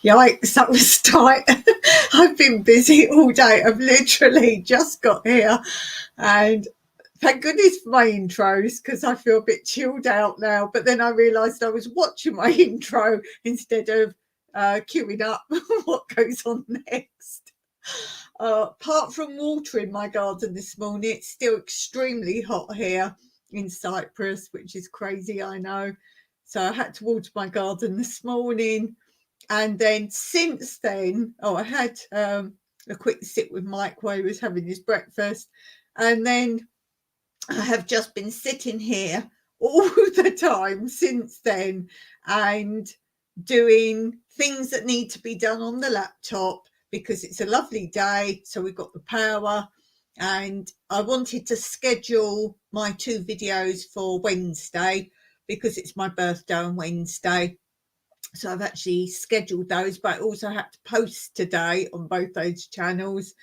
Yikes, that was tight. I've been busy all day. I've literally just got here, and thank goodness for my intros, because I feel a bit chilled out now. But then I realised I was watching my intro instead of queuing up what goes on next. Apart from watering my garden this morning, it's still extremely hot here in Cyprus, which is crazy, I know. So I had to water my garden this morning. And then since then, I had a quick sit with Mike while he was having his breakfast. And then I have just been sitting here all the time since then and doing things that need to be done on the laptop, because it's a lovely day. So we've got the power, and I wanted to schedule my 2 videos for Wednesday because it's my birthday on Wednesday. So I've actually scheduled those, but I also had to post today on both those channels.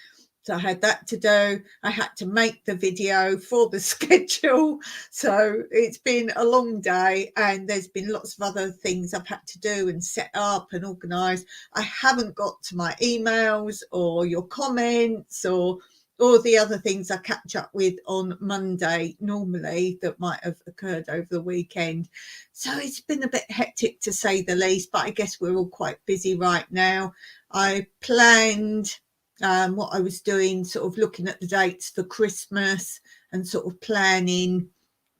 So I had that to do. I had to make the video for the schedule. So it's been a long day, and there's been lots of other things I've had to do and set up and organise. I haven't got to my emails or your comments or all the other things I catch up with on Monday normally that might have occurred over the weekend. So it's been a bit hectic, to say the least, but I guess we're all quite busy right now. I planned what I was doing, sort of looking at the dates for Christmas and sort of planning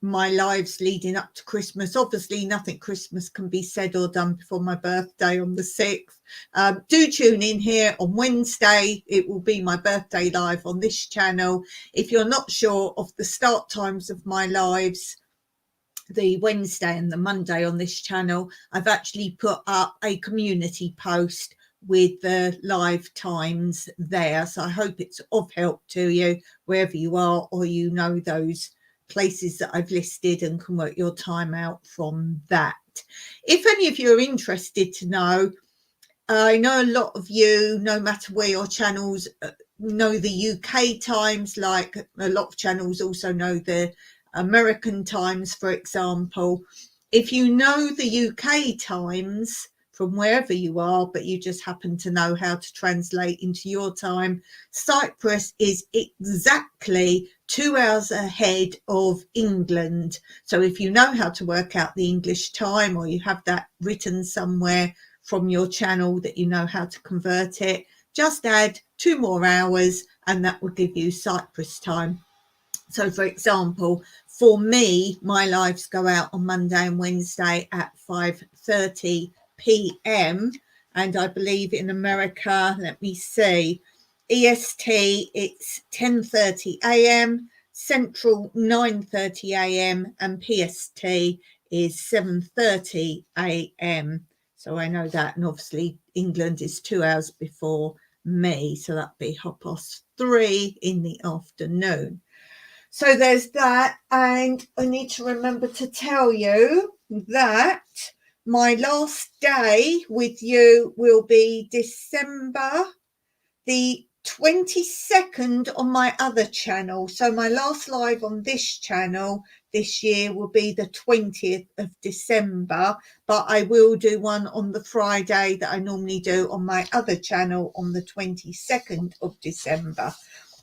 my lives leading up to Christmas. Obviously, nothing Christmas can be said or done before my birthday on the 6th. Do tune in here on Wednesday. It will be my birthday live on this channel. If you're not sure of the start times of my lives, the Wednesday and the Monday on this channel, I've actually put up a community post with the live times there. So I hope it's of help to you wherever you are, or you know those places that I've listed and can work your time out from that. If any of you are interested to know, I know a lot of you, no matter where your channels, know the UK times, like a lot of channels also know the American times, for example. If you know the UK times from wherever you are, but you just happen to know how to translate into your time, Cyprus is exactly 2 hours ahead of England. So if you know how to work out the English time, or you have that written somewhere from your channel that you know how to convert it, just add 2 more hours and that will give you Cyprus time. So for example, for me, my lives go out on Monday and Wednesday at 5:30 p.m. and I believe in America, let me see, EST it's 10:30 a.m, Central 9:30 a.m, and PST is 7:30 a.m. So I know that, and obviously England is 2 hours before me, so that'd be 3:30 in the afternoon. So there's that, and I need to remember to tell you that my last day with you will be December the 22nd on my other channel. So my last live on this channel this year will be the 20th of December, but I will do one on the Friday that I normally do on my other channel on the 22nd of December.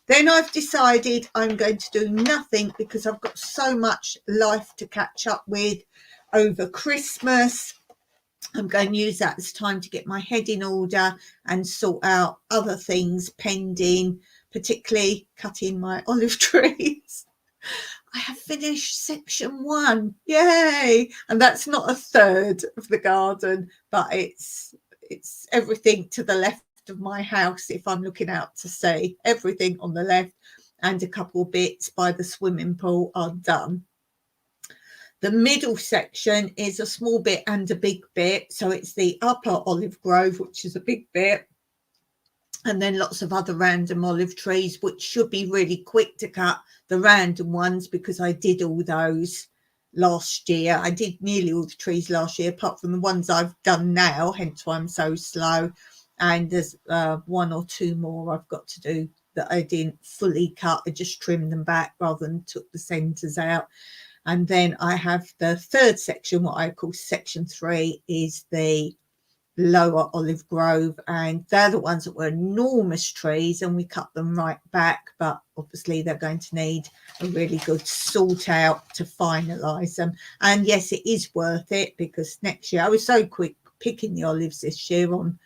Then I've decided I'm going to do nothing because I've got so much life to catch up with over Christmas. I'm going to use that as time to get my head in order and sort out other things pending, particularly cutting my olive trees. I have finished section 1. Yay! And that's not a third of the garden, but it's everything to the left of my house. If I'm looking out to sea, everything on the left, and a couple of bits by the swimming pool are done. The middle section is a small bit and a big bit. So it's the upper olive grove, which is a big bit, and then lots of other random olive trees, which should be really quick to cut, the random ones, because I did all those last year. I did nearly all the trees last year, apart from the ones I've done now, hence why I'm so slow. And there's 1 or 2 more I've got to do that I didn't fully cut. I just trimmed them back rather than took the centres out. And then I have the third section, what I call section 3, is the lower olive grove, and they're the ones that were enormous trees, and we cut them right back, but obviously they're going to need a really good sort out to finalize them. And yes, it is worth it, because next year I was so quick picking the olives this year on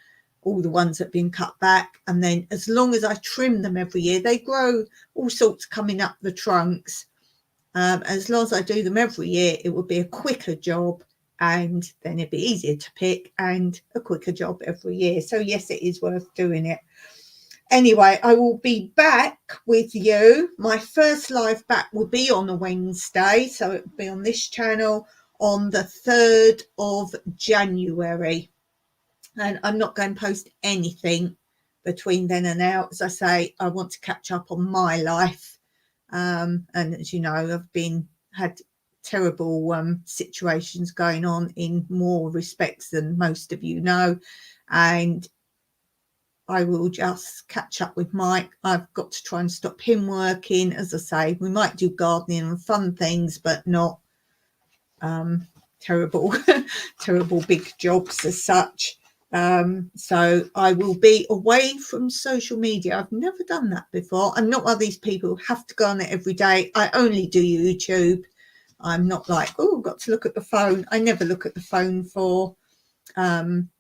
all the ones that have been cut back, and then as long as I trim them every year, they grow all sorts coming up the trunks. As long as I do them every year, it will be a quicker job, and then it'd be easier to pick and a quicker job every year. So yes, it is worth doing it. Anyway, I will be back with you. My first live back will be on a Wednesday, so it will be on this channel on the 3rd of January. And I'm not going to post anything between then and now. As I say, I want to catch up on my life. And as you know, I've had terrible situations going on in more respects than most of you know. And I will just catch up with Mike. I've got to try and stop him working. As I say, we might do gardening and fun things, but not terrible big jobs as such. So I will be away from social media. I've never done that before. I'm not one of these people who have to go on it every day. I only do YouTube. I'm not like, oh, I've got to look at the phone. I never look at the phone for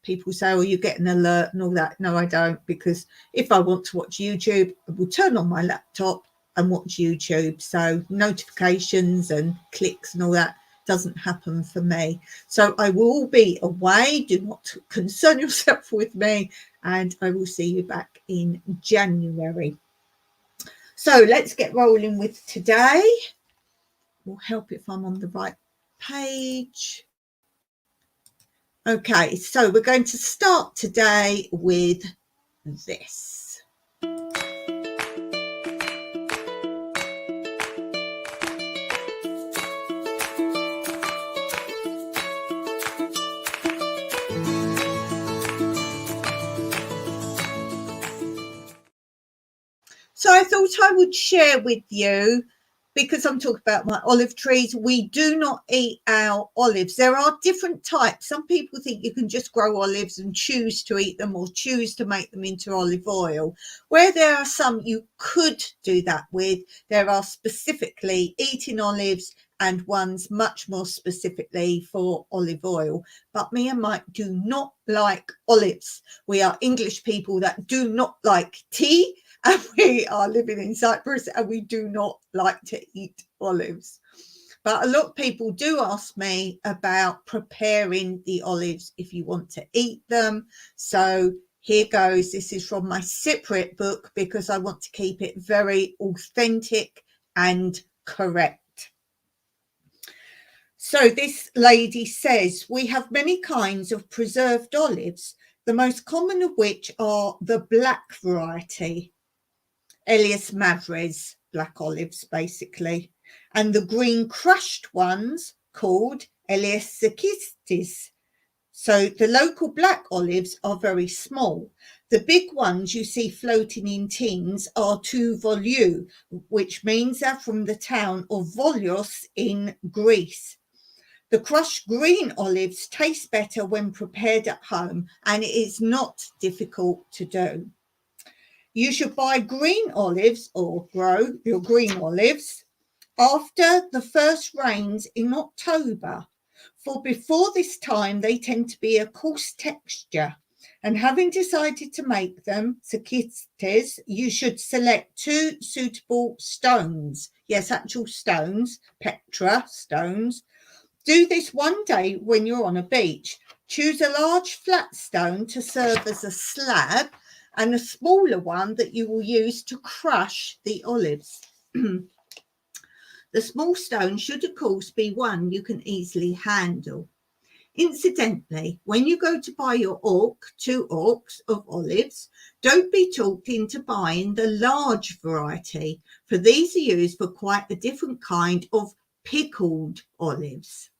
people say, oh, you get an alert and all that. No, I don't, because if I want to watch YouTube, I will turn on my laptop and watch YouTube. So notifications and clicks and all that doesn't happen for me. So I will be away. Do not concern yourself with me, and I will see you back in January. So let's get rolling with today. Will help if I'm on the right page. Okay, so we're going to start today with this. So I thought I would share with you, because I'm talking about my olive trees, we do not eat our olives. There are different types. Some people think you can just grow olives and choose to eat them or choose to make them into olive oil. Where there are some you could do that with, there are specifically eating olives and ones much more specifically for olive oil. But me and Mike do not like olives. We are English people that do not like tea. And we are living in Cyprus and we do not like to eat olives. But a lot of people do ask me about preparing the olives if you want to eat them. So here goes. This is from my Cypriot book, because I want to keep it very authentic and correct. So this lady says, we have many kinds of preserved olives, the most common of which are the black variety, Elias Mavres, black olives basically, and the green crushed ones called Elias Sakistis. So the local black olives are very small. The big ones you see floating in tins are tu voliou, which means they're from the town of Volios in Greece. The crushed green olives taste better when prepared at home, and it is not difficult to do. You should buy green olives or grow your green olives after the first rains in October, for before this time they tend to be a coarse texture. And having decided to make them sakistes, you should select 2 suitable stones. Yes, actual stones, Petra stones. Do this one day when you're on a beach. Choose a large flat stone to serve as a slab, and a smaller one that you will use to crush the olives. The small stone should, of course, be one you can easily handle. Incidentally, when you go to buy your 2 orcs of olives, don't be talked into buying the large variety, for these are used for quite a different kind of pickled olives.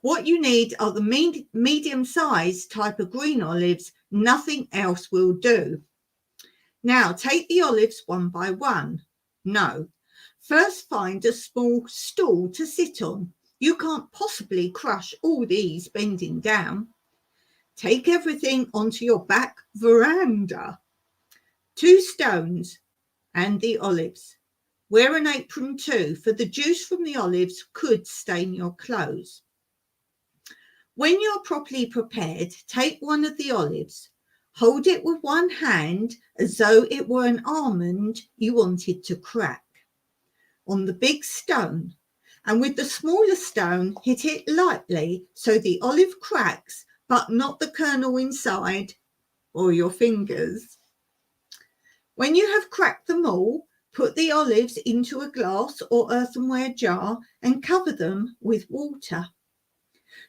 What you need are the medium-sized type of green olives. Nothing else will do. Now, take the olives one by one. No. First, find a small stool to sit on. You can't possibly crush all these bending down. Take everything onto your back veranda. 2 stones and the olives. Wear an apron too, for the juice from the olives could stain your clothes. When you're properly prepared, take one of the olives. Hold it with one hand as though it were an almond you wanted to crack on the big stone, and with the smaller stone hit it lightly so the olive cracks, but not the kernel inside or your fingers. When you have cracked them all, put the olives into a glass or earthenware jar and cover them with water.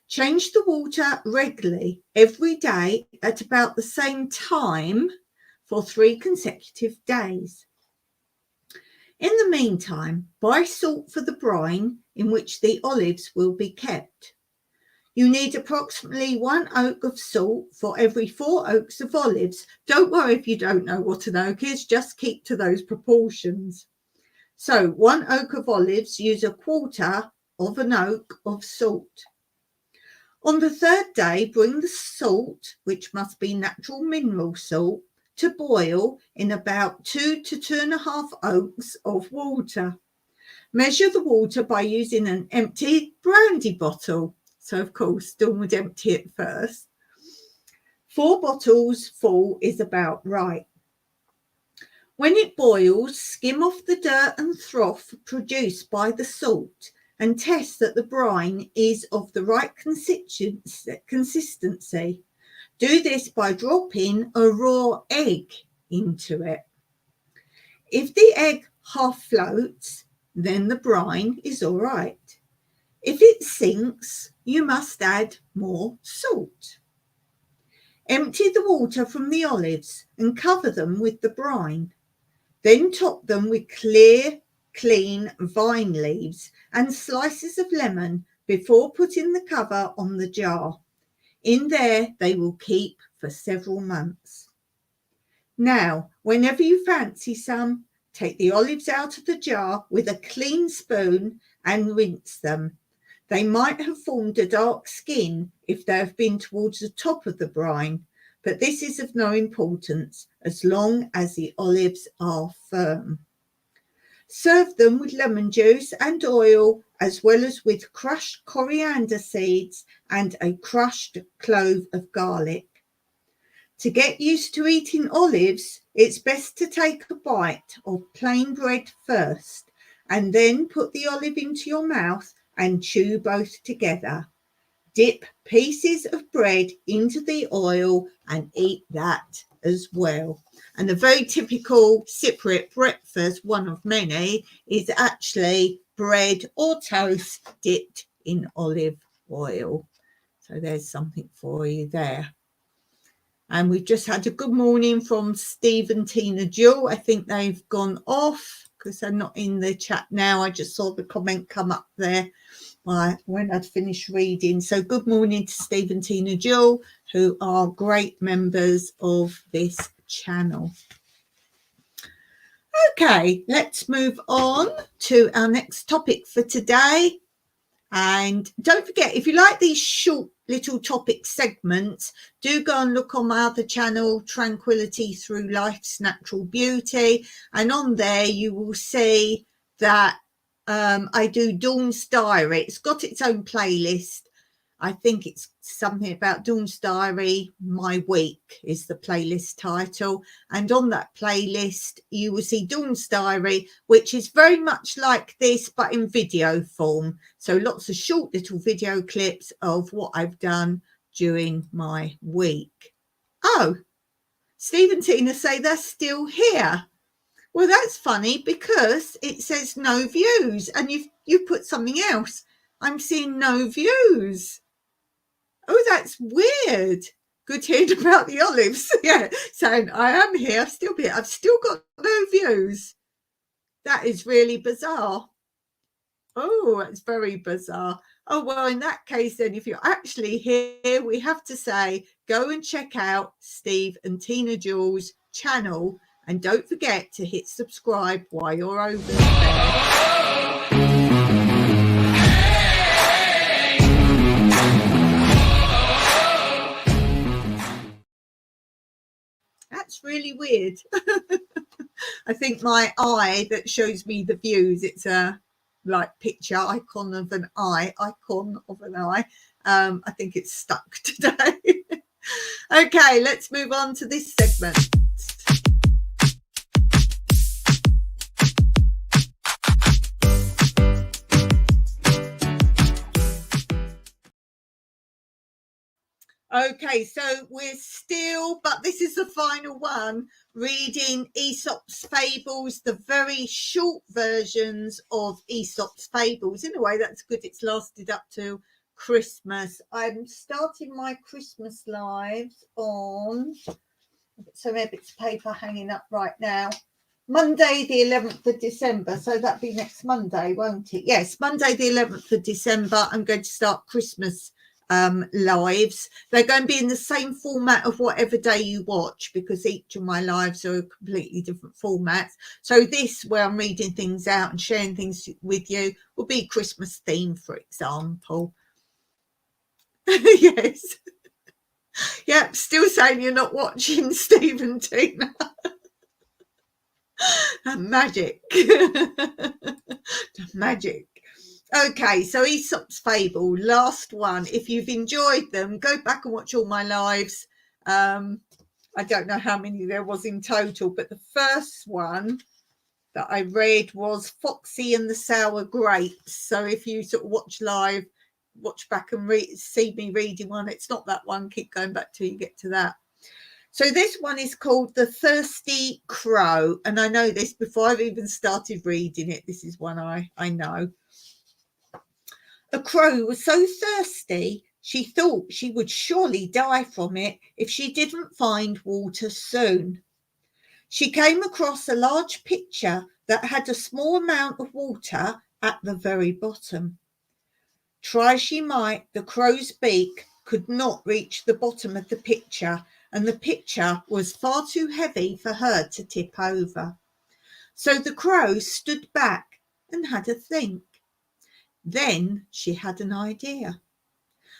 Change the water regularly every day at about the same time for 3 consecutive days. In the meantime, buy salt for the brine in which the olives will be kept. You need approximately 1 oak of salt for every 4 oaks of olives. Don't worry if you don't know what an oak is, just keep to those proportions. So 1 oak of olives, use 1/4 of an oak of salt. On the 3rd day, bring the salt, which must be natural mineral salt, to boil in about 2 to 2.5 oaks of water. Measure the water by using an empty brandy bottle. So, of course, Dawn would empty it first. 4 bottles full is about right. When it boils, skim off the dirt and froth produced by the salt and test that the brine is of the right consistency. Do this by dropping a raw egg into it. If the egg half floats, then the brine is all right. If it sinks, you must add more salt. Empty the water from the olives and cover them with the brine. Then top them with clear, clean vine leaves and slices of lemon before putting the cover on the jar. In there, they will keep for several months. Now, whenever you fancy some, take the olives out of the jar with a clean spoon and rinse them. They might have formed a dark skin if they have been towards the top of the brine, but this is of no importance as long as the olives are firm. Serve them with lemon juice and oil, as well as with crushed coriander seeds and a crushed clove of garlic. To get used to eating olives, it's best to take a bite of plain bread first, and then put the olive into your mouth and chew both together. Dip pieces of bread into the oil and eat that as well. And a very typical Cypriot breakfast, one of many, is actually bread or toast dipped in olive oil. So there's something for you there. And we've just had a good morning from Steve and Tina Jill. I think they've gone off because they're not in the chat now. I just saw the comment come up there when I'd finished reading. So good morning to Steve and Tina Jill, who are great members of this channel. Okay, let's move on to our next topic for today. And don't forget, if you like these short little topic segments, do go and look on my other channel, Tranquility Through Life's Natural Beauty. And on there, you will see that I do Dawn's Diary. It's got its own playlist. I think it's something about Dawn's Diary, My Week is the playlist title. And on that playlist, you will see Dawn's Diary, which is very much like this, but in video form. So lots of short little video clips of what I've done during my week. Oh, Steve and Tina say they're still here. Well, that's funny because it says no views and you put something else. I'm seeing no views. Oh, that's weird. Good hearing about the olives. Yeah, saying I am here. I've still got no views. That is really bizarre. Oh, that's very bizarre. Oh, well, in that case, then, if you're actually here, we have to say, go and check out Steve and Tina Jill's channel. And don't forget to hit subscribe while you're over there. That's really weird. I think my eye that shows me the views, it's a like picture icon of an eye. I think it's stuck today. Okay, let's move on to this segment. Okay, so we're still, but this is the final one, reading Aesop's Fables, the very short versions of Aesop's Fables. In a way, that's good. It's lasted up to Christmas. I'm starting my Christmas lives on some bits of paper hanging up right now. Monday, the 11th of December. So that'll be next Monday, won't it? Yes, Monday, the 11th of December. I'm going to start Christmas lives. They're going to be in the same format of whatever day you watch, because each of my lives are completely different formats. So this, where I'm reading things out and sharing things with you, will be Christmas theme, for example. Yes. Yep, still saying you're not watching, Steve and Tina. Magic. Magic. Okay, so Aesop's Fable, last one. If you've enjoyed them, go back and watch all my lives. I don't know how many there was in total, but the first one that I read was Foxy and the Sour Grapes. So if you sort of watch live, watch back and see me reading one, it's not that one. Keep going back till you get to that. So this one is called The Thirsty Crow. And I know this before I've even started reading it. This is one I know. A crow was so thirsty, she thought she would surely die from it if she didn't find water soon. She came across a large pitcher that had a small amount of water at the very bottom. Try she might, the crow's beak could not reach the bottom of the pitcher, and the pitcher was far too heavy for her to tip over. So the crow stood back and had a think. Then she had an idea.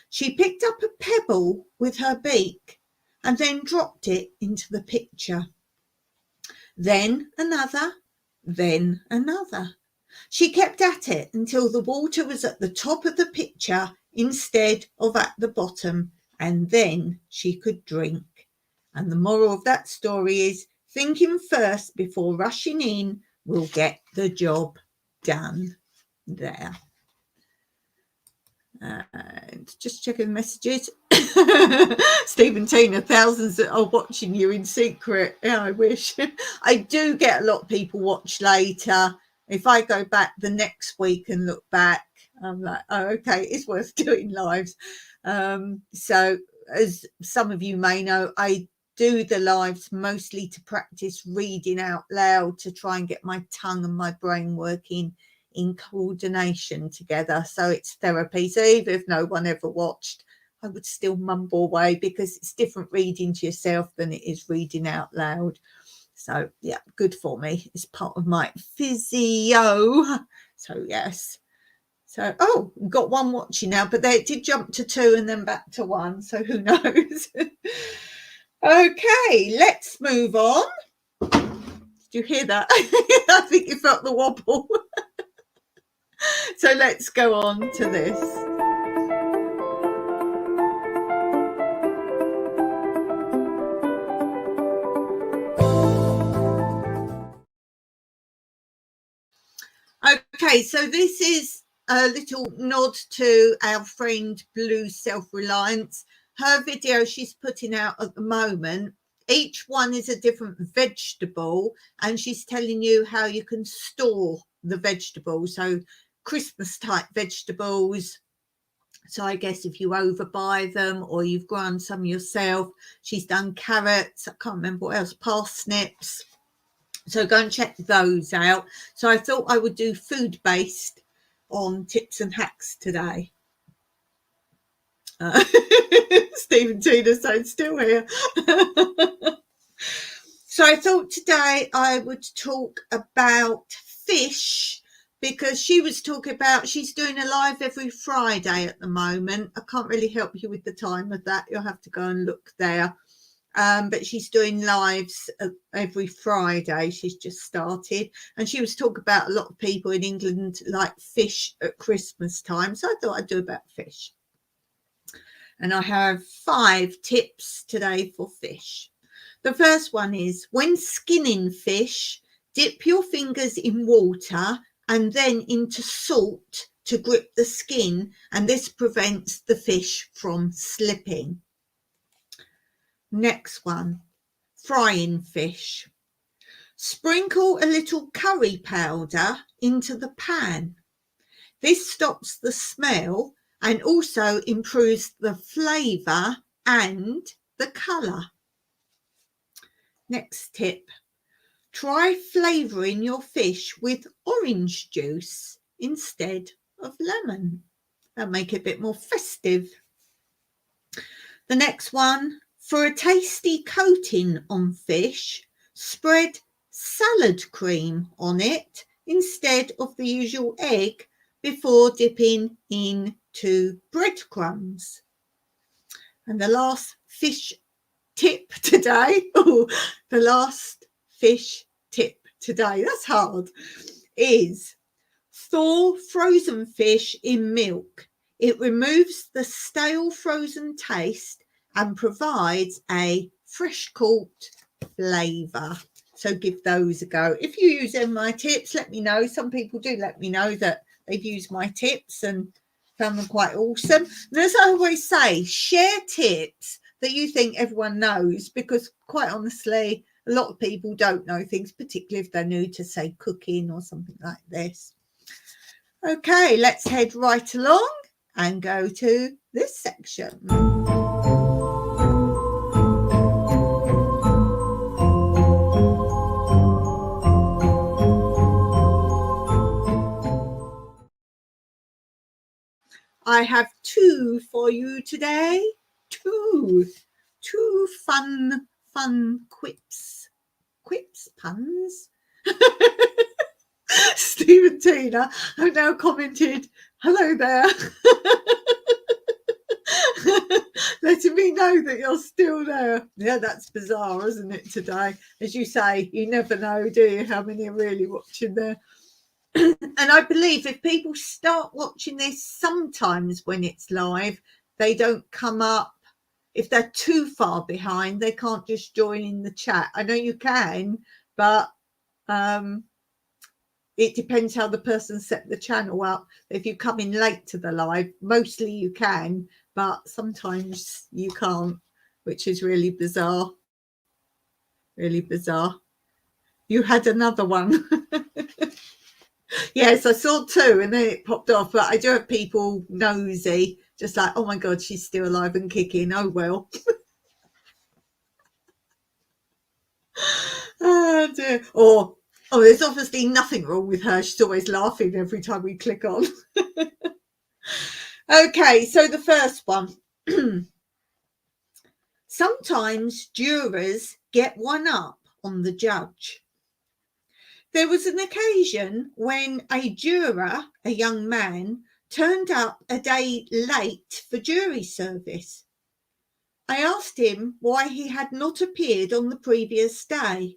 She picked up a pebble with her beak and then dropped it into the pitcher. Then another, then another. She kept at it until the water was at the top of the pitcher instead of at the bottom, and then she could drink. And the moral of that story is, thinking first before rushing in will get the job done. There. And just checking the messages. Steve and Tina, thousands that are watching you in secret. Yeah, I wish. I do get a lot of people watch later. If I go back the next week and look back, I'm like, oh, okay, it's worth doing lives. So as some of you may know, I do the lives mostly to practice reading out loud, to try and get my tongue and my brain working in coordination together. So it's therapy. So even if no one ever watched, I would still mumble away, because it's different reading to yourself than it is reading out loud. So yeah, good for me. It's part of my physio. So yes. So, oh, we've got one watching now, but they did jump to 2 and then back to 1. So who knows? Okay, let's move on. Did you hear that? I think you felt the wobble. So let's go on to this. Okay, so this is a little nod to our friend Blue Self-Reliance. Her video she's putting out at the moment, each one is a different vegetable, and she's telling you how you can store the vegetables. So Christmas type vegetables. So I guess if you overbuy them or you've grown some yourself, she's done carrots, I can't remember what else, parsnips. So go and check those out. So I thought I would do food-based on tips and hacks today. Steve and Tina stayed still here. So I thought today I would talk about fish, because she was talking about, she's doing a live every Friday at the moment. I can't really help you with the time of that. You'll have to go and look there. But she's doing lives every Friday. She's just started, and she was talking about a lot of people in England like fish at Christmas time. So I thought I'd do about fish. And I have 5 tips today for fish. The first one is, when skinning fish, dip your fingers in water and then into salt to grip the skin, and this prevents the fish from slipping. Next one, frying fish. Sprinkle a little curry powder into the pan. This stops the smell and also improves the flavour and the colour. Next tip, try flavouring your fish with orange juice instead of lemon. That'll make it a bit more festive. The next one, for a tasty coating on fish, spread salad cream on it instead of the usual egg before dipping into breadcrumbs. And the last fish tip today, the last fish tip today, that's hard, is thaw frozen fish in milk. It removes the stale frozen taste and provides a fresh cooked flavour. So give those a go. If you use any of my tips, let me know. Some people do let me know that they've used my tips and found them quite awesome. And as I always say, share tips that you think everyone knows, because quite honestly, a lot of people don't know things, particularly if they're new to, say, cooking or something like this. Okay, let's head right along and go to this section. I have 2 for you today. Two fun puns. Steve and Tina have now commented, hello there. Letting me know that you're still there. Yeah, that's bizarre, isn't it, today? As you say, you never know, do you, how many are really watching there. And I believe if people start watching this, sometimes when it's live, they don't come up. If they're too far behind, they can't just join in the chat. I know you can, but it depends how the person set the channel up. If you come in late to the live, mostly you can, but sometimes you can't, which is really bizarre. Really bizarre. You had another one. Yes, I saw 2 and then it popped off, but I do have people nosy, just like, oh my God, she's still alive and kicking. Oh, well. Oh, dear. Or, oh, there's obviously nothing wrong with her. She's always laughing every time we click on. Okay, so the first one. Sometimes jurors get one up on the judge. There was an occasion when a juror, a young man, turned up a day late for jury service. I asked him why he had not appeared on the previous day,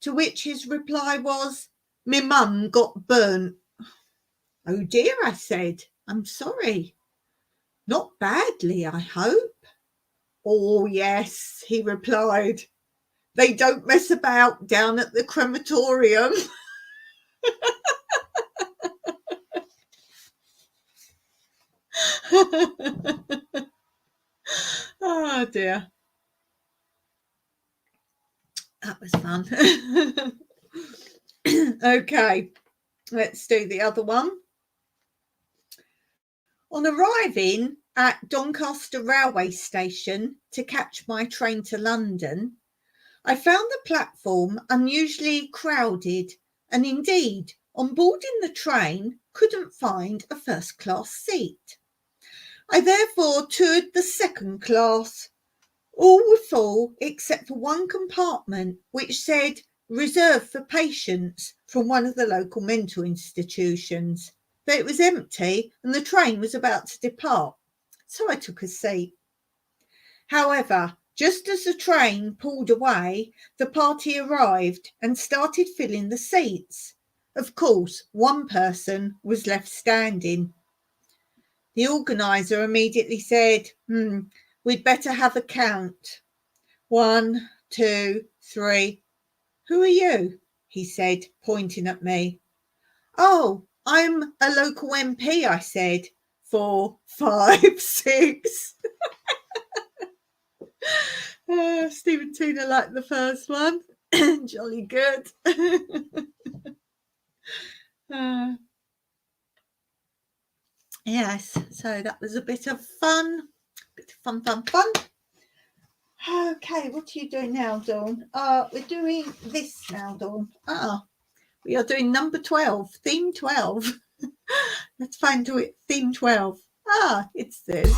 to which his reply was, "Me mum got burnt." "Oh dear," I said, "I'm sorry." "Not badly, I hope?" "Oh yes," he replied. "They don't mess about down at the crematorium." Oh dear. That was fun. Okay, let's do the other one. On arriving at Doncaster railway station to catch my train to London, I found the platform unusually crowded, and indeed, on boarding the train, couldn't find a first-class seat. I therefore toured the second class. All were full except for one compartment which said reserved for patients from one of the local mental institutions. But it was empty and the train was about to depart, so I took a seat. However, Just as the train pulled away, the party arrived and started filling the seats. Of course, one person was left standing. The organiser immediately said, we'd better have a count. 1, 2, 3. Who are you? He said, pointing at me. Oh, I'm a local MP, I said. 4, 5, 6. Steve and Tina liked the first one. Jolly good. Yes, so that was a bit of fun. Fun. Okay, what are you doing now, Dawn? We're doing this now, Dawn. We are doing number 12, theme 12. Let's find it, theme 12. It's this.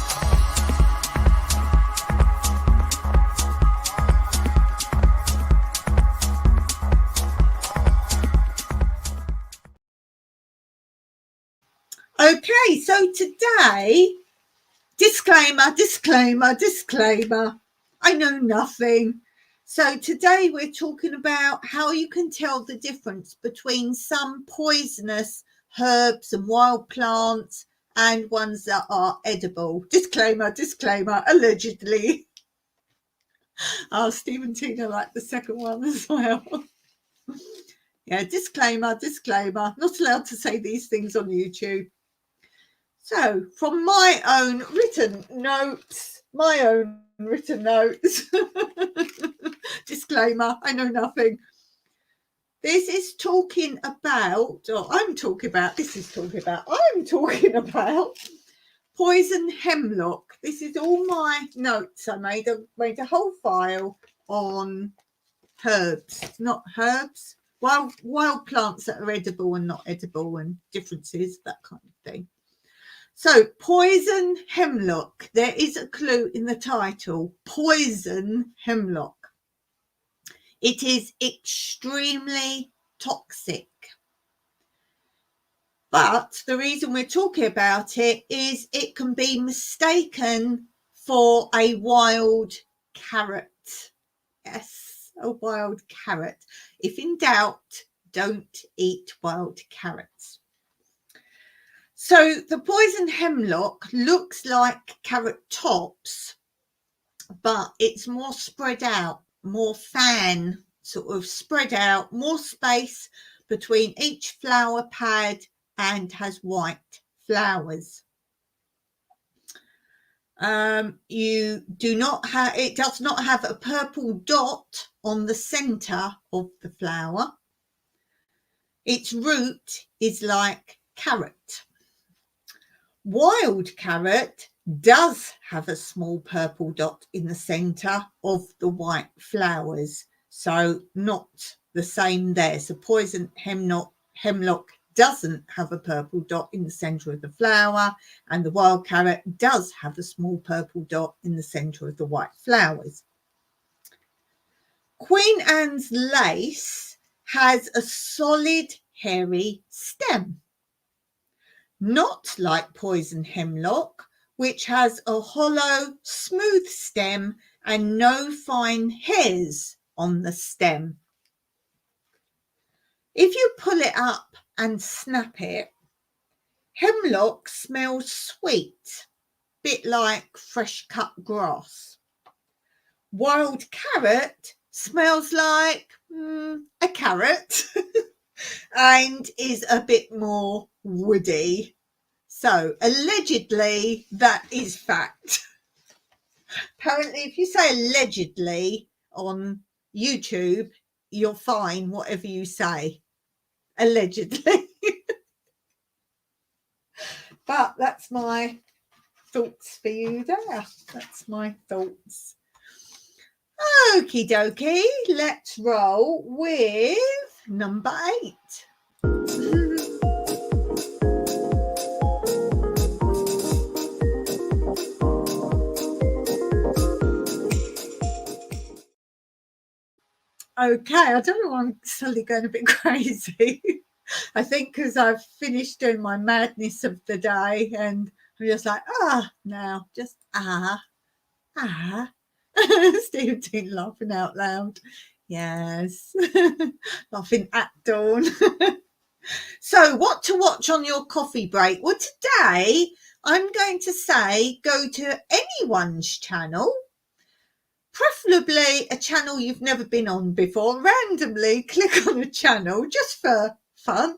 Okay, so today, disclaimer. I know nothing. So today we're talking about how you can tell the difference between some poisonous herbs and wild plants and ones that are edible. Disclaimer, allegedly. Steve and Tina like the second one as well. Yeah, disclaimer. Not allowed to say these things on YouTube. So, from my own written notes, disclaimer, I know nothing. I'm talking about poison hemlock. This is all my notes. I made a whole file on herbs, wild plants that are edible and not edible and differences, that kind of thing. So, poison hemlock. There is a clue in the title. Poison hemlock. It is extremely toxic. But the reason we're talking about it is it can be mistaken for a wild carrot. Yes, a wild carrot. If in doubt, don't eat wild carrots. So the poison hemlock looks like carrot tops, but it's more spread out, more fan, sort of spread out, more space between each flower pad and has white flowers. It does not have a purple dot on the center of the flower. Its root is like carrot. Wild carrot does have a small purple dot in the centre of the white flowers, so not the same there. So poison hemlock doesn't have a purple dot in the centre of the flower, and the wild carrot does have a small purple dot in the centre of the white flowers. Queen Anne's lace has a solid hairy stem. Not like poison hemlock, which has a hollow, smooth stem and no fine hairs on the stem. If you pull it up and snap it, hemlock smells sweet, bit like fresh cut grass. Wild carrot smells like a carrot and is a bit more woody. So allegedly, that is fact. Apparently, if you say allegedly on YouTube, you're fine, whatever you say. Allegedly. But that's my thoughts for you there. That's my thoughts. Okie dokie, let's roll with number 8. Okay, I don't know why I'm suddenly going a bit crazy. I think because I've finished doing my madness of the day and I'm just like, now, just Steve laughing out loud. Yes. Laughing at dawn. So what to watch on your coffee break? Well, today I'm going to say go to anyone's channel, preferably a channel you've never been on before. Randomly click on a channel just for fun,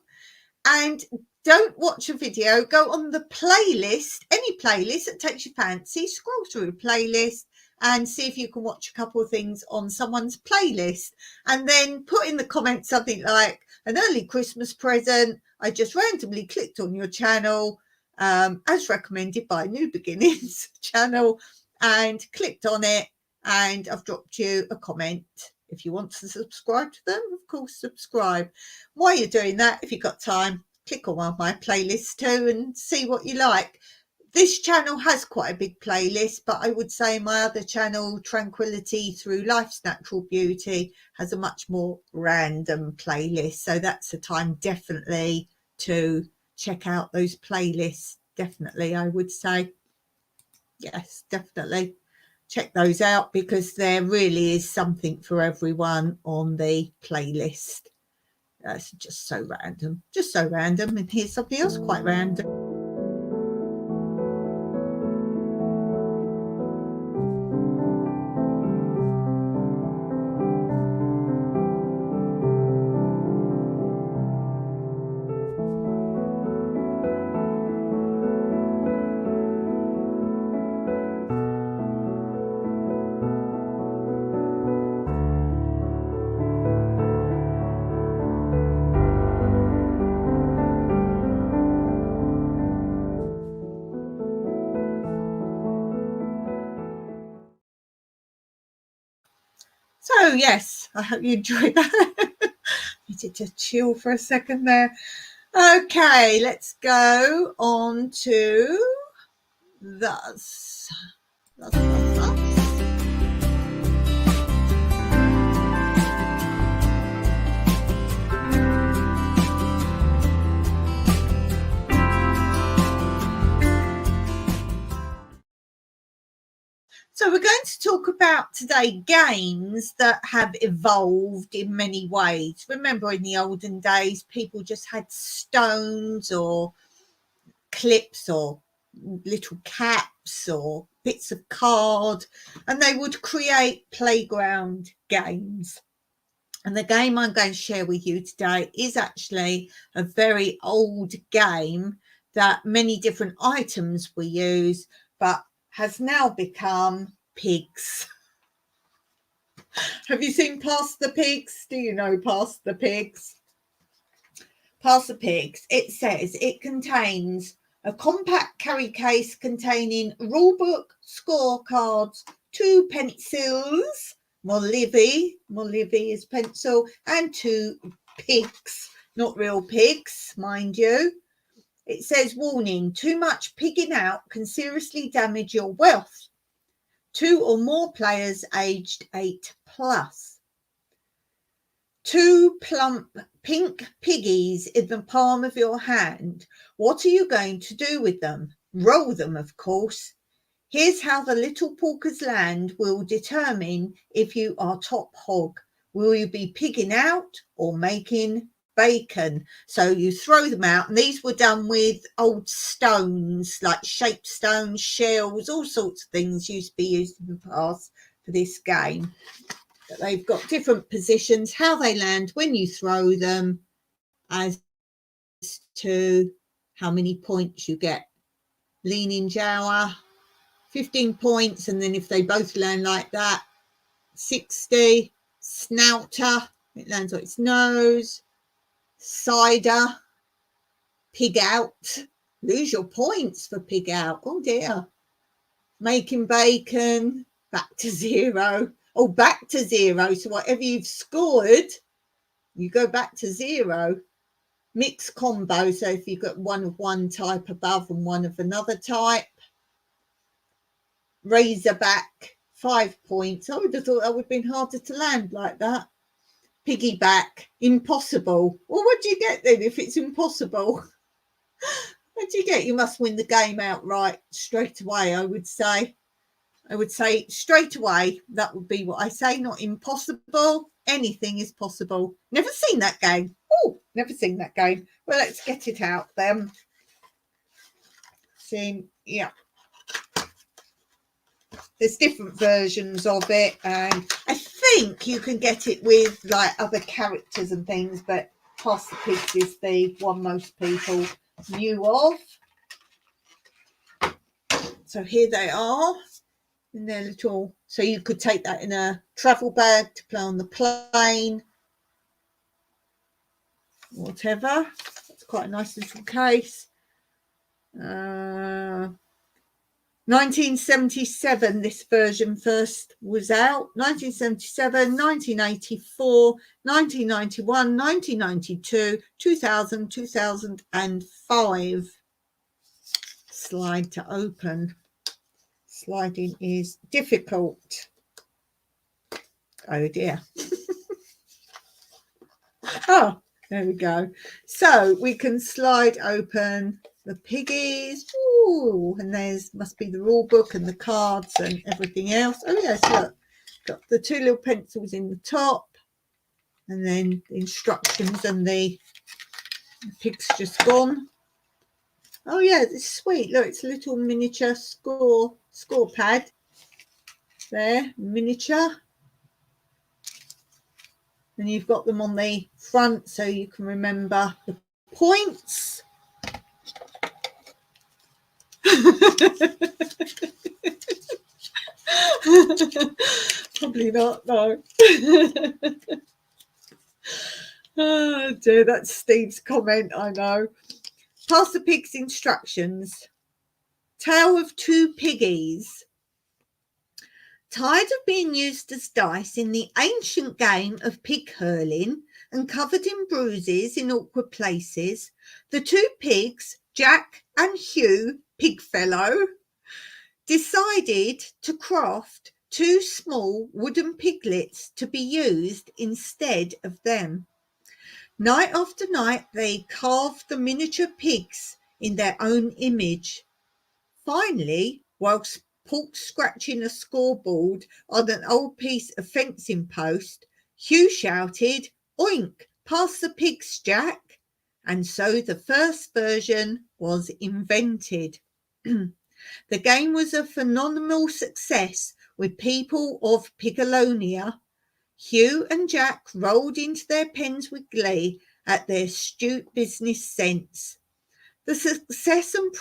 and don't watch a video. Go on the playlist, any playlist that takes your fancy. Scroll through a playlist and see if you can watch a couple of things on someone's playlist, and then put in the comments something like, an early Christmas present, I just randomly clicked on your channel as recommended by New Beginnings channel, and clicked on it, and I've dropped you a comment. If you want to subscribe to them, of course, subscribe. While you're doing that, if you've got time, click on one of my playlists too and see what you like. This channel has quite a big playlist, but I would say my other channel, Tranquility Through Life's Natural Beauty, has a much more random playlist. So that's a time definitely to check out those playlists. Definitely, I would say. Yes, definitely. Check those out, because there really is something for everyone on the playlist. That's just so random. Just so random. And here's something else quite random. So yes, I hope you enjoyed that. Needed to chill for a second there. Okay, let's go on to thus. So we're going to talk about today games that have evolved in many ways. Remember, in the olden days, people just had stones or clips or little caps or bits of card, and they would create playground games. And the game I'm going to share with you today is actually a very old game that many different items were used, but has now become pigs. Have you seen Past the Pigs? Do you know Past the Pigs? Past the Pigs. It says it contains a compact carry case containing rulebook, scorecards, 2 pencils, Molivy is pencil, and 2 pigs. Not real pigs, mind you. It says, warning, too much pigging out can seriously damage your wealth. 2 or more players aged 8 plus. 2 plump pink piggies in the palm of your hand. What are you going to do with them? Roll them, of course. Here's how the little porker's land will determine if you are top hog. Will you be pigging out or making bacon? So you throw them out, and these were done with old stones, like shaped stones, shells, all sorts of things used to be used in the past for this game. But they've got different positions, how they land when you throw them, as to how many points you get. Leaning Jawa, 15 points, and then if they both land like that, 60. Snouter, it lands on its nose. Cider, pig out. Lose your points for pig out. Oh dear. Making bacon, back to 0. Oh, back to 0. So whatever you've scored, you go back to 0. Mixed combo. So if you've got one of one type above and one of another type. Razorback, 5 points. I would have thought that would have been harder to land like that. Piggyback, impossible. Well, what do you get then if it's impossible? What do you get? You must win the game outright straight away, I would say. I would say straight away, that would be what I say, not impossible. Anything is possible. Never seen that game. Oh, never seen that game. Well, let's get it out then. See, yeah. There's different versions of it, and I think you can get it with like other characters and things, but Pass the Pigs is the one most people knew of. So here they are in their little, so you could take that in a travel bag to play on the plane, whatever. It's quite a nice little case. 1977 this version first was out. 1977, 1984, 1991, 1992, 2000, 2005. Slide to open. Sliding is difficult. Oh dear. Oh, there we go. So we can slide open the piggies. Ooh, and there's must be the rule book and the cards and everything else. Oh yes, look, got the two little pencils in the top, and then the instructions, and the pig's just gone. Oh yeah, it's sweet. Look, it's a little miniature score pad there, miniature. And you've got them on the front so you can remember the points. Probably not, no. Oh dear, that's Steve's comment, I know. Pass the Pigs instructions. Tale of two piggies. Tired of being used as dice in the ancient game of pig hurling and covered in bruises in awkward places, the two pigs, Jack and Hugh Pigfellow, decided to craft two small wooden piglets to be used instead of them. Night after night, they carved the miniature pigs in their own image. Finally, whilst scratching a scoreboard on an old piece of fencing post, Hugh shouted, "Oink, pass the pigs, Jack." And so the first version was invented. The game was a phenomenal success with people of Pigalonia. Hugh and Jack rolled into their pens with glee at their astute business sense. The success and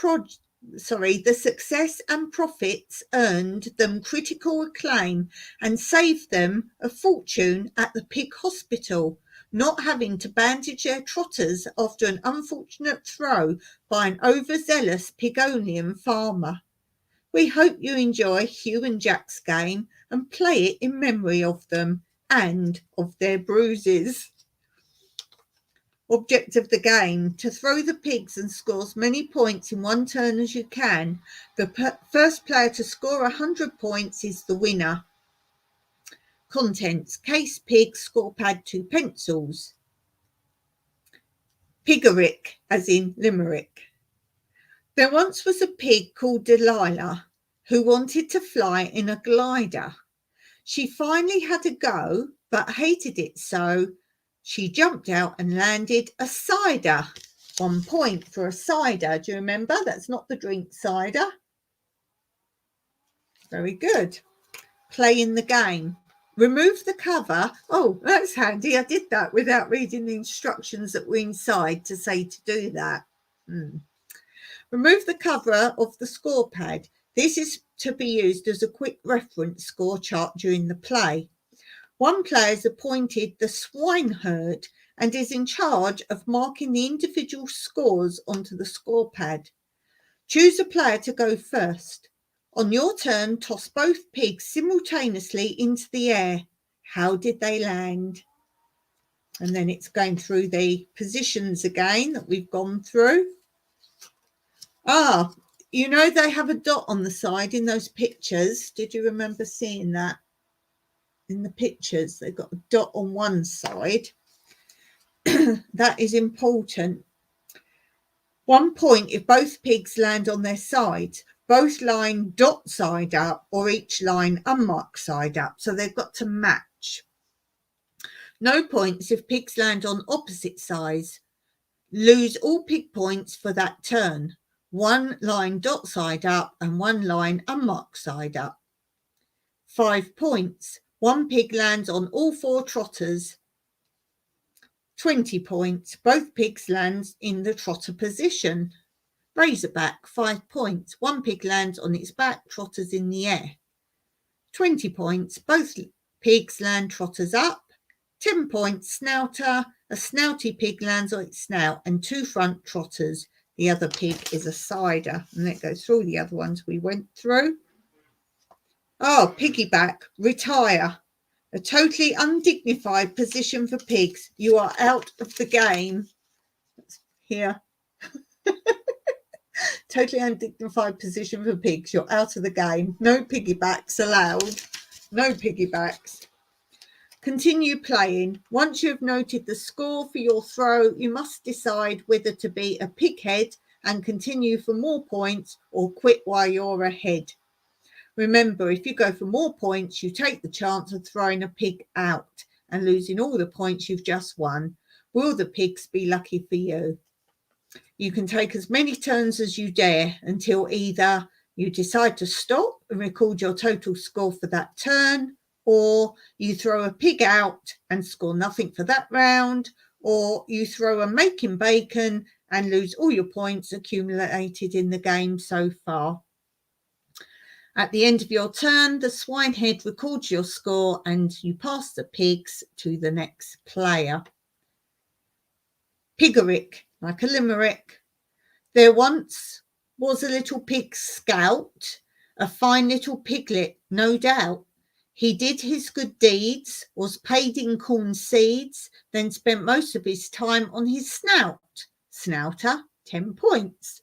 profits earned them critical acclaim and saved them a fortune at the pig hospital, not having to bandage their trotters after an unfortunate throw by an overzealous Pigonian farmer. We hope you enjoy Hugh and Jack's game and play it in memory of them and of their bruises. Object of the game: to throw the pigs and score as many points in one turn as you can. The first player to score 100 points is the winner. Contents: case pig, score pad, 2 pencils. Pigerick, as in limerick. There once was a pig called Delilah who wanted to fly in a glider. She finally had a go, but hated it so she jumped out and landed a cider. 1 point for a cider. Do you remember? That's not the drink cider. Very good. Playing the game. Remove the cover. Oh, that's handy. I did that without reading the instructions that were inside to say to do that. Remove the cover of the score pad. This is to be used as a quick reference score chart during the play. One player is appointed the swineherd and is in charge of marking the individual scores onto the score pad. Choose a player to go first. On your turn, toss both pigs simultaneously into the air. How did they land? And then it's going through the positions again that we've gone through. You know they have a dot on the side in those pictures. Did you remember seeing that? In the pictures, they've got a dot on one side. That is important. 1 point if both pigs land on their sides. both lying dot side up or each line unmarked side up. So they've got to match. No points if pigs land on opposite sides. Lose all pig points for that turn. One line dot side up and one line unmarked side up. 5 points. One pig lands on all 4 trotters. 20 points. Both pigs land in the trotter position. Razorback, 5 points. One pig lands on its back, trotters in the air. 20 points. Both pigs land trotters up. 10 points. Snouter, a snouty pig lands on its snout and 2 front trotters. The other pig is a sider. And that goes through all the other ones we went through. Oh, piggyback, retire. A totally undignified position for pigs. You are out of the game. Here. Totally undignified position for pigs. You're out of the game. No piggybacks allowed. No piggybacks. Continue playing. Once you have noted the score for your throw, you must decide whether to be a pighead and continue for more points or quit while you're ahead. Remember, if you go for more points, you take the chance of throwing a pig out and losing all the points you've just won. Will the pigs be lucky for you? You can take as many turns as you dare until either you decide to stop and record your total score for that turn, or you throw a pig out and score nothing for that round, or you throw a making bacon and lose all your points accumulated in the game so far. At the end of your turn, the swinehead records your score and you pass the pigs to the next player. Pigerick, like a limerick. There once was a little pig scout, a fine little piglet, no doubt. He did his good deeds, was paid in corn seeds, then spent most of his time on his snout. Snouter, 10 points.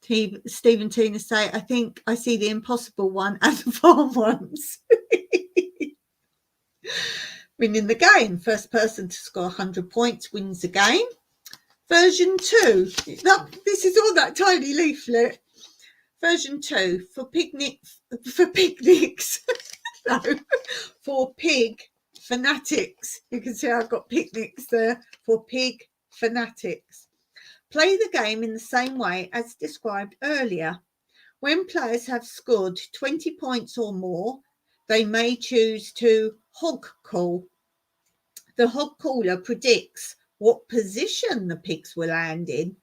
Steve and Tina say, I think I see the impossible one at the farm once. Winning the game. First person to score 100 points wins the game. Version 2. This is all that tiny leaflet. Version 2 for picnics. No, for pig fanatics. You can see I've got picnics there. For pig fanatics. Play the game in the same way as described earlier. When players have scored 20 points or more, they may choose to hog call. The hog caller predicts what position the pigs will land in.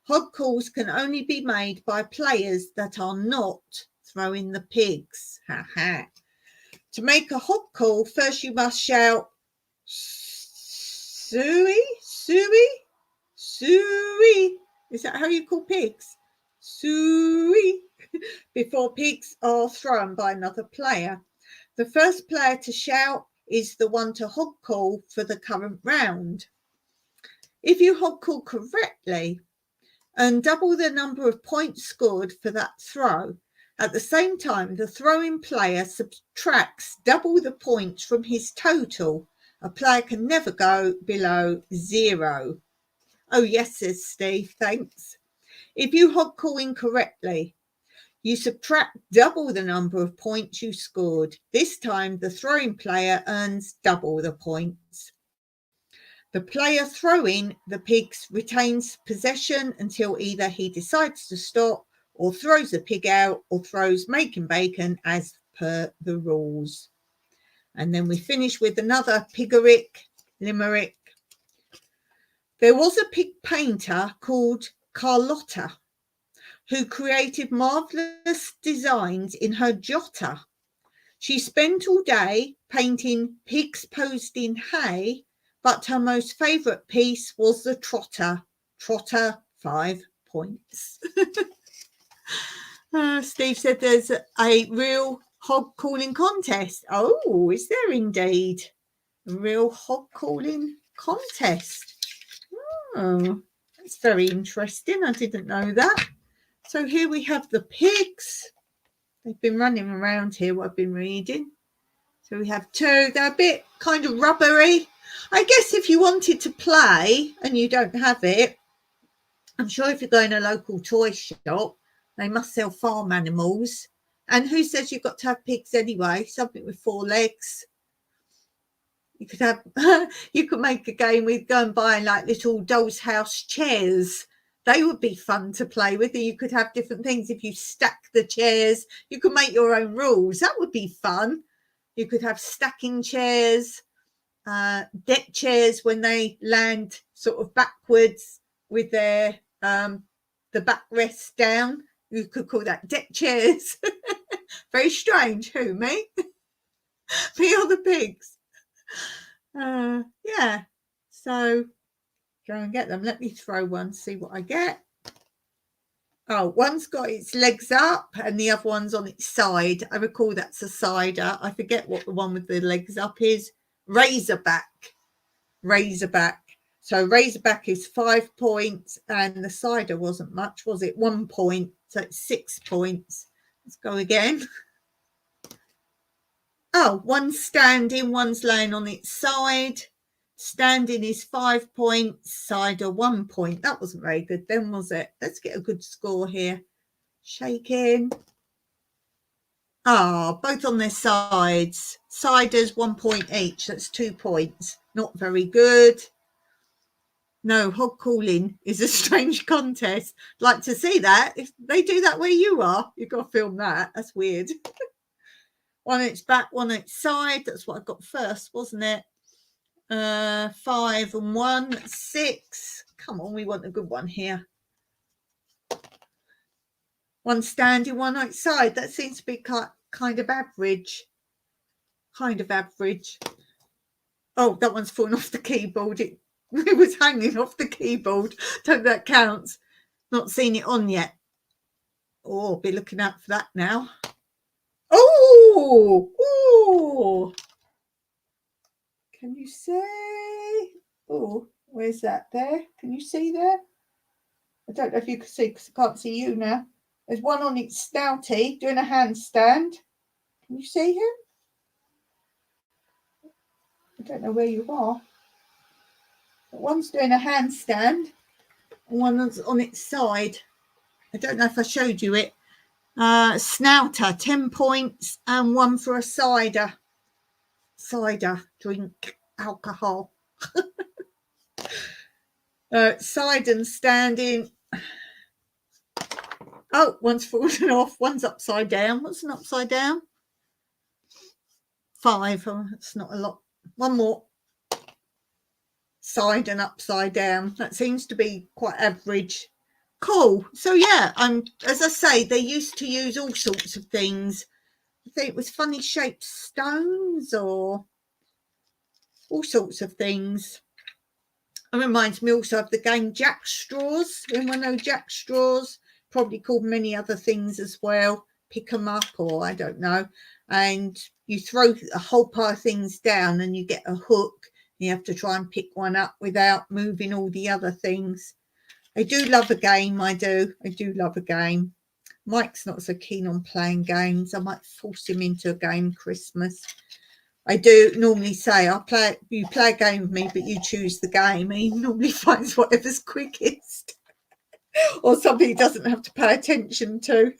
Hog calls can only be made by players that are not throwing the pigs. Ha ha. To make a hog call, first you must shout, Suey, Suey, Suey. Is that how you call pigs? Suey. Before pigs are thrown by another player. The first player to shout is the one to hog call for the current round. If you hog call correctly, earn double the number of points scored for that throw. At the same time, the throwing player subtracts double the points from his total. A player can never go below 0. Oh, yes, says Steve, thanks. If you hog call incorrectly, you subtract double the number of points you scored. This time, the throwing player earns double the points. The player throwing the pigs retains possession until either he decides to stop or throws the pig out or throws making bacon as per the rules. And then we finish with another pigerick limerick. There was a pig painter called Carlotta who created marvellous designs in her jotter. She spent all day painting pigs posed in hay, but her most favourite piece was the trotter. Trotter, 5 points. Steve said there's a real hog calling contest. Oh, is there indeed? A real hog calling contest. Oh, that's very interesting. I didn't know that. So here we have the pigs. They've been running around here, what I've been reading. So we have 2. They're a bit kind of rubbery. I guess if you wanted to play and you don't have it, I'm sure if you go in a local toy shop, They must sell farm animals. And who says you've got to have pigs anyway? Something with 4 legs. You could have, you could make a game with go and buy like little doll's house chairs. They would be fun to play with. And you could have different things. If you stack the chairs, you could make your own rules. That would be fun. You could have stacking chairs, deck chairs when they land sort of backwards with their the backrest down. You could call that deck chairs. Very strange. Who, me? Me or the pigs? Yeah. So go and get them. Let me throw one, see what I get. Oh, one's got its legs up and the other one's on its side. I recall that's a cider. I forget what the one with the legs up is. Razorback. So Razorback is 5 points and the cider wasn't much, was it? 1 point. So it's 6 points. Let's go again. Oh, one's standing, one's laying on its side. Standing is 5 points, cider 1 point. That wasn't very good then, was it? Let's get a good score here. Shaking. Ah, both on their sides. Ciders 1 point each. That's 2 points. Not very good. No, hog calling is a strange contest. Like to see that. If they do that where you are, you've got to film that. That's weird. One on its back, one on its side. That's what I got first, wasn't it? 5 and 1, 6. Come on, we want a good one here. One standing, one outside. That seems to be kind of average. Oh, that one's fallen off the keyboard. It was hanging off the keyboard. Don't that counts? Not seen it on yet. Oh, be looking out for that now. Oh. Can you see? Oh, where's that there? Can you see there? I don't know if you can see because I can't see you now. There's one on its snouty doing a handstand. Can you see him? I don't know where you are. But one's doing a handstand and one's on its side. I don't know if I showed you it. Snouter, 10 points and 1 for a cider. Cider, drink alcohol. Side and standing. Oh, one's fallen off. One's upside down. What's an upside down? 5. Oh, that's not a lot. One more. Side and upside down. That seems to be quite average. Cool. So yeah, as I say, they used to use all sorts of things. I think it was funny shaped stones or all sorts of things. It reminds me also of the game Jack Straws. Anyone know Jack Straws? Probably called many other things as well. Pick 'em up, or I don't know. And you throw a whole pile of things down and you get a hook. You have to try and pick one up without moving all the other things. I do love a game. I do love a game. Mike's not so keen on playing games. I might force him into a game Christmas. I do normally say, you play a game with me, but you choose the game. And he normally finds whatever's quickest or something he doesn't have to pay attention to.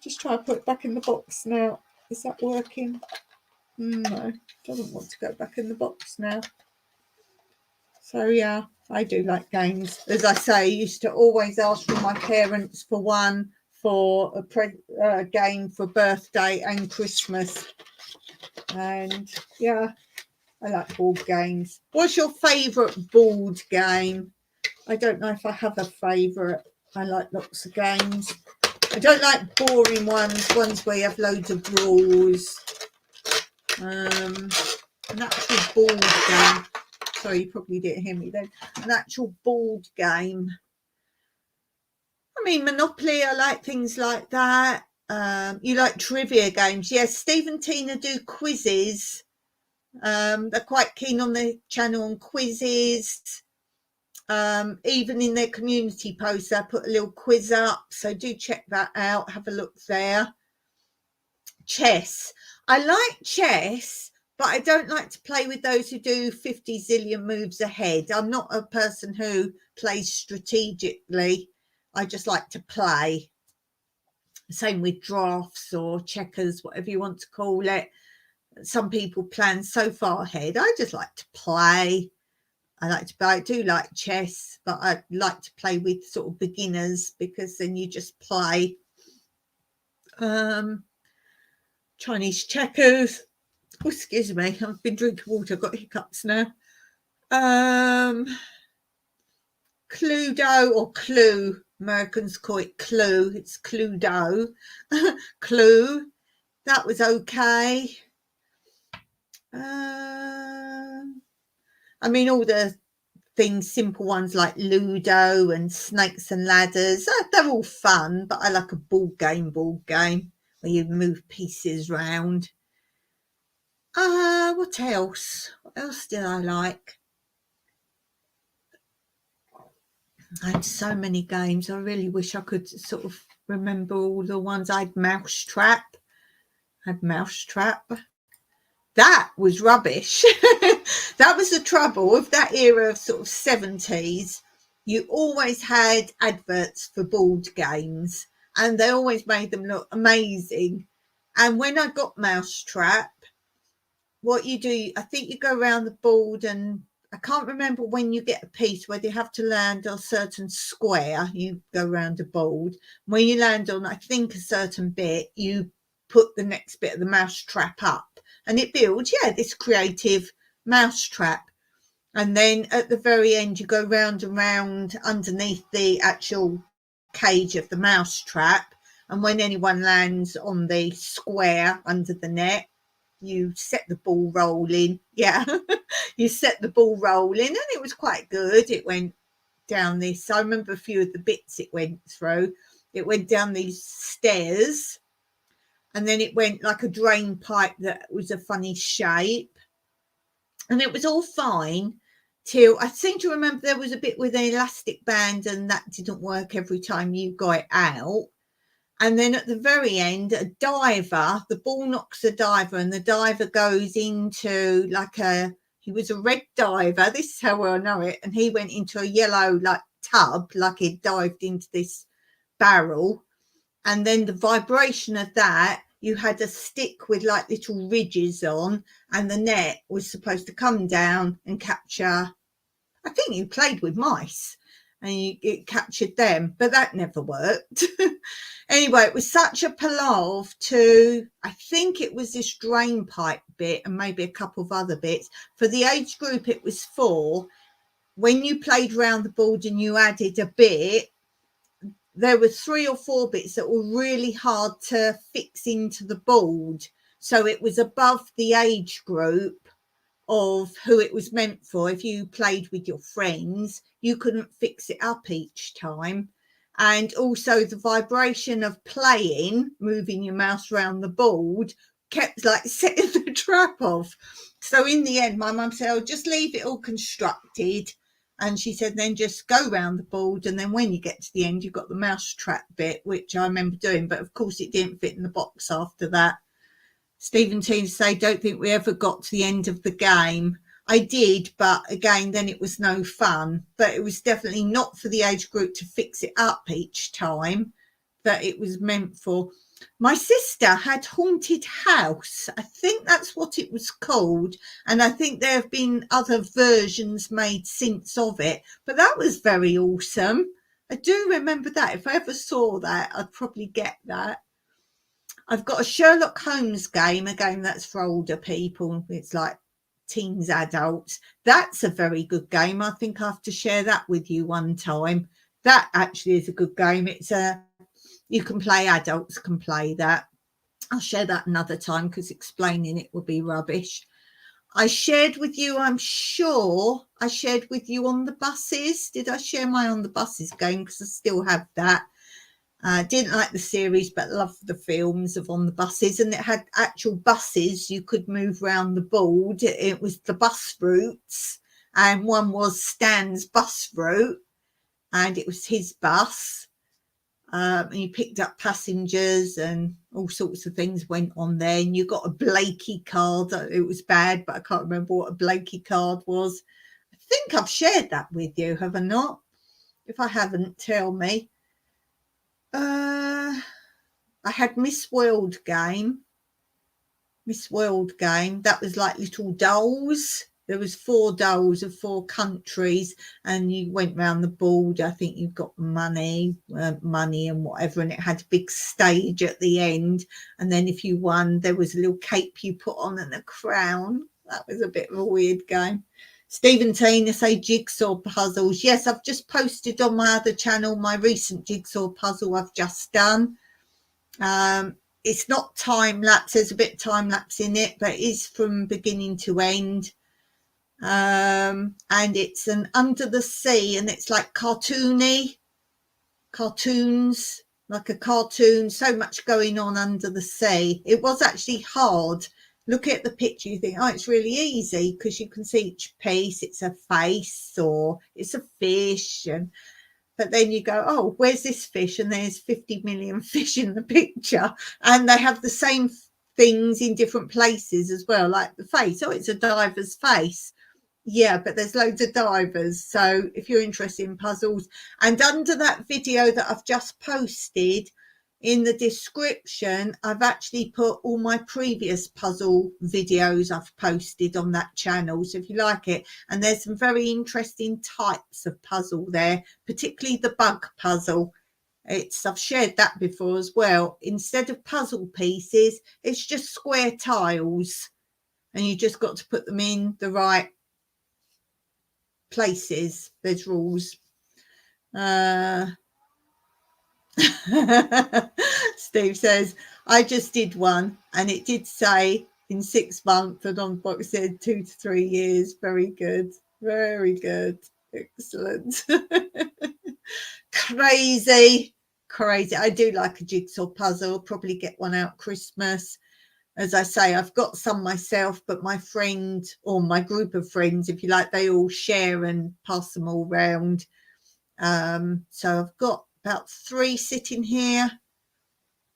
Just try to put it back in the box now. Is that working? No, doesn't want to go back in the box now. So yeah, I do like games. As I say, I used to always ask from my parents for one for a game for birthday and Christmas. And yeah, I like board games. What's your favourite board game? I don't know if I have a favourite. I like lots of games. I don't like boring ones where you have loads of rules. An actual board game. Sorry, you probably didn't hear me then. An actual board game. I mean, Monopoly, I like things like that. You like trivia games. Yes, Steve and Tina do quizzes. They're quite keen on the channel on quizzes. Even in their community posts, I put a little quiz up. So do check that out. Have a look there. Chess. I like chess, but I don't like to play with those who do 50 zillion moves ahead. I'm not a person who plays strategically. I just like to play. Same with drafts or checkers, whatever you want to call it. Some people plan so far ahead. I just like to play. I do like chess, but I like to play with sort of beginners because then you just play. Chinese checkers. Oh, excuse me, I've been drinking water, I've got hiccups now. Cluedo or Clue. Americans call it Clue. It's Cluedo. Clue. That was okay. I mean, all the things, simple ones like Ludo and Snakes and Ladders, they're all fun, but I like a board game where you move pieces round. What else? What else did I like? I had so many games. I really wish I could sort of remember all the ones. I had Mousetrap. That was rubbish. That was the trouble with that era of sort of 70s. You always had adverts for board games and they always made them look amazing. And when I got Mousetrap, what you do, I think you go around the board, and I can't remember when you get a piece, whether you have to land on a certain square, you go around a board. When you land on, I think, a certain bit, you put the next bit of the mousetrap up, and it builds, this creative mousetrap. And then at the very end, you go round and round underneath the actual cage of the mousetrap. And when anyone lands on the square under the net, you set the ball rolling. You set the ball rolling, and it was quite good. It went down this, I remember a few of the bits it went through. It went down these stairs, and then it went like a drain pipe that was a funny shape, and it was all fine till I seem to remember there was a bit with an elastic band, and that didn't work every time you got it out. And then at the very end, a diver, the ball knocks the diver, and the diver goes into he was a red diver. This is how I know it. And he went into a yellow tub, like he dived into this barrel. And then the vibration of that, you had a stick with little ridges on, and the net was supposed to come down and capture. I think you played with mice and it captured them, but that never worked. Anyway, it was such a palaver to, I think it was this drain pipe bit and maybe a couple of other bits. For the age group it was 4, when you played round the board and you added a bit, there were 3 or 4 bits that were really hard to fix into the board. So it was above the age group of who it was meant for. If you played with your friends, you couldn't fix it up each time. And also the vibration of playing, moving your mouse around the board, kept setting the trap off. So in the end, my mum said, "Oh, just leave it all constructed." And she said, then just go round the board, and then when you get to the end, you've got the mouse trap bit, which I remember doing. But of course it didn't fit in the box after that. Stephen Teen say, don't think we ever got to the end of the game. I did, but again, then it was no fun. But it was definitely not for the age group to fix it up each time that it was meant for. My sister had Haunted House. I think that's what it was called. And I think there have been other versions made since of it. But that was very awesome. I do remember that. If I ever saw that, I'd probably get that. I've got a Sherlock Holmes game, a game that's for older people. It's like teens, adults. That's a very good game. I think I have to share that with you one time. That actually is a good game. You can play, adults can play that. I'll share that another time because explaining it would be rubbish. I shared with you, I'm sure I shared with you On the Buses. Did I share my On the Buses game? Because I still have that. Didn't like the series, but loved the films of On the Buses, and it had actual buses you could move around the board. It was the bus routes, and one was Stan's bus route, and it was his bus. And you picked up passengers, and all sorts of things went on there. And you got a Blakey card. It was bad, but I can't remember what a Blakey card was. I think I've shared that with you, have I not? If I haven't, tell me. I had Miss World game. That was like little dolls. There was 4 dolls of 4 countries, and you went round the board. I think you got money and whatever, and it had a big stage at the end, and then if you won there was a little cape you put on and a crown. That was a bit of a weird game. Stephen Tina say jigsaw puzzles. Yes, I've just posted on my other channel my recent jigsaw puzzle I've just done. It's not time lapse, there's a bit of time lapse in it, but it is from beginning to end. And it's an under the sea, and it's like cartoons, like a cartoon, so much going on under the sea. It was actually hard. Look at the picture, you think, oh, it's really easy, because you can see each piece, it's a face or it's a fish, but then you go, oh, where's this fish? And there's 50 million fish in the picture, and they have the same things in different places as well, like the face. Oh, it's a diver's face. Yeah, but there's loads of divers. So if you're interested in puzzles, and under that video that I've just posted, in the description, I've actually put all my previous puzzle videos I've posted on that channel. So if you like it, and there's some very interesting types of puzzle there, particularly the bug puzzle. I've shared that before as well. Instead of puzzle pieces, it's just square tiles, and you just got to put them in the right places. There's rules. Steve says, I just did one, and it did say in 6 months, and on box said 2 to 3 years. Very good, excellent. Crazy. I do like a jigsaw puzzle. Probably get one out Christmas. As I say, I've got some myself, but my friend, or my group of friends, if you like, they all share and pass them all round. So I've got about 3 sitting here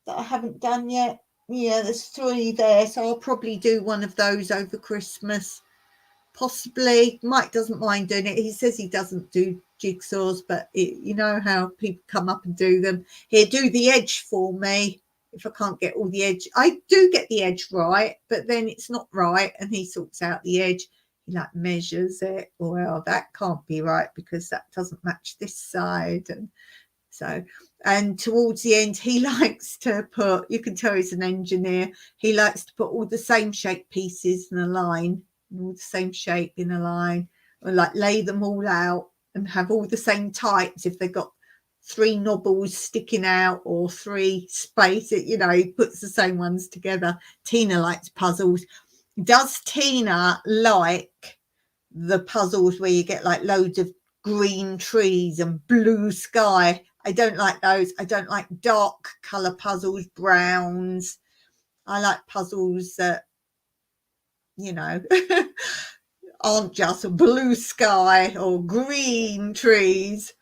that I haven't done yet. Yeah, there's 3 there, so I'll probably do one of those over Christmas. Possibly. Mike doesn't mind doing it. He says he doesn't do jigsaws, but you know how people come up and do them. Here, do the edge for me. If I can't get all the edge, I do get the edge right, but then it's not right, and he sorts out the edge. He like measures it. Well, that can't be right because that doesn't match this side. And so, and towards the end, he likes to put, you can tell he's an engineer, he likes to put all the same shape pieces in a line, all the same shape in a line, or like lay them all out and have all the same types. If they've got 3 knobbles sticking out or 3 spaces, you know, he puts the same ones together. Tina likes puzzles. Does Tina like the puzzles where you get like loads of green trees and blue sky? I don't like those. I don't like dark colour puzzles, browns. I like puzzles that, you know, aren't just blue sky or green trees.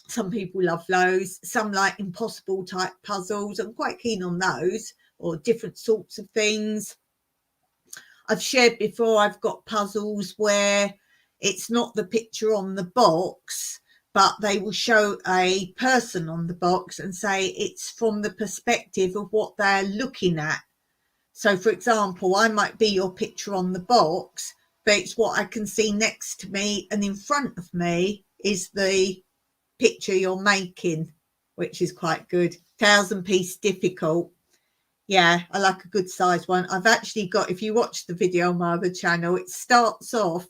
Some people love those. Some like impossible type puzzles. I'm quite keen on those, or different sorts of things. I've shared before, I've got puzzles where it's not the picture on the box, but they will show a person on the box and say it's from the perspective of what they're looking at. So, for example, I might be your picture on the box, but it's what I can see next to me, and in front of me is the picture you're making, which is quite good. 1,000-piece difficult. Yeah, I like a good size one. I've actually got, if you watch the video on my other channel, it starts off,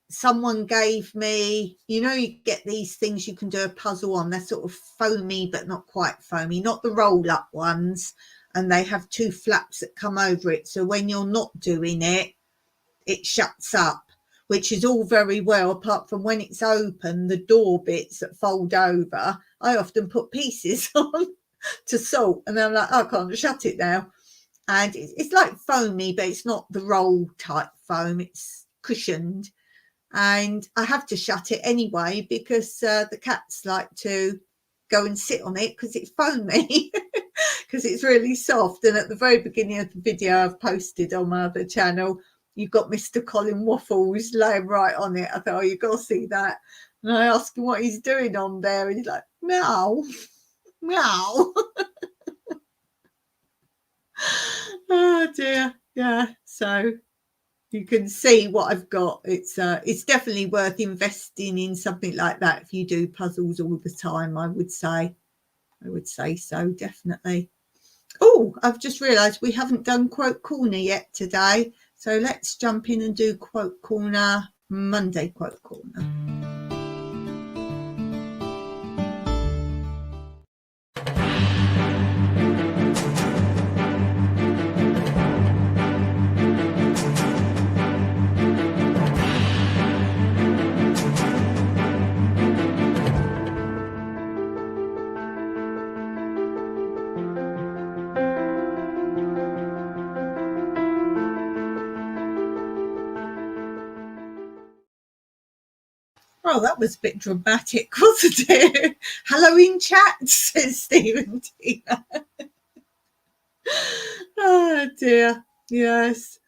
someone gave me, you know, you get these things you can do a puzzle on. They're sort of foamy, but not quite foamy, not the roll up ones. And they have 2 flaps that come over it. So when you're not doing it, it shuts up, which is all very well, apart from when it's open, the door bits that fold over, I often put pieces on to salt, and I'm like, oh, I can't shut it now. And it's like foamy, but it's not the roll type foam, it's cushioned, and I have to shut it anyway because the cats like to go and sit on it because it's foamy, because it's really soft. And at the very beginning of the video I've posted on my other channel, you've got Mr. Colin Waffles laying right on it. I thought, oh, you've got to see that. And I ask him what he's doing on there, and he's like, meow, meow. Oh dear. Yeah. So you can see what I've got. It's definitely worth investing in something like that if you do puzzles all the time. I would say so, definitely. Oh, I've just realised we haven't done Quote Corner yet today, so let's jump in and do Quote Corner, Monday Quote Corner. Oh, that was a bit dramatic, wasn't it? Halloween chat, says Stephen Tina. Oh dear. Yes.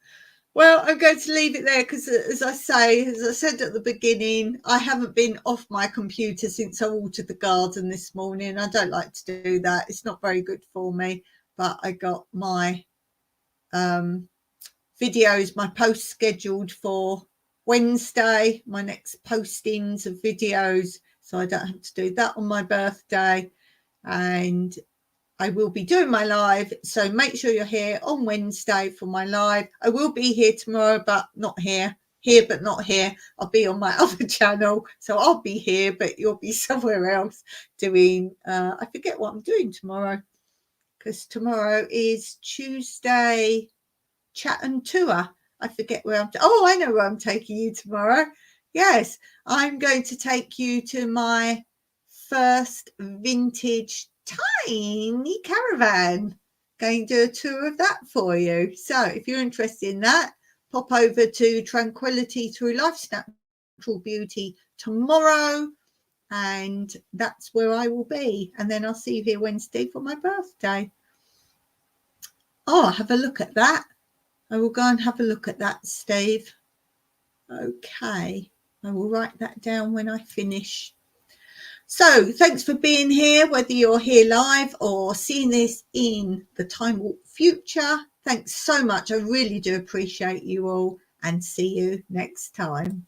Well, I'm going to leave it there because, as I said at the beginning, I haven't been off my computer since I watered the garden this morning. I don't like to do that. It's not very good for me. But I got my videos, my posts scheduled for Wednesday, my next postings of videos, so I don't have to do that on my birthday. And I will be doing my live, so make sure you're here on Wednesday for my live. I will be here tomorrow, but not here. Here, but not here. I'll be on my other channel, so I'll be here, but you'll be somewhere else doing, I forget what I'm doing tomorrow, because tomorrow is Tuesday chat and tour. I forget where I know where I'm taking you tomorrow. Yes, I'm going to take you to my first vintage tiny caravan. Going to do a tour of that for you. So if you're interested in that, pop over to Tranquility Through Life's Natural Beauty tomorrow, and that's where I will be. And then I'll see you here Wednesday for my birthday. Oh, have a look at that. I will go and have a look at that, Steve. Okay, I will write that down when I finish. So thanks for being here, whether you're here live or seeing this in the Time Warp future. Thanks so much. I really do appreciate you all, and see you next time.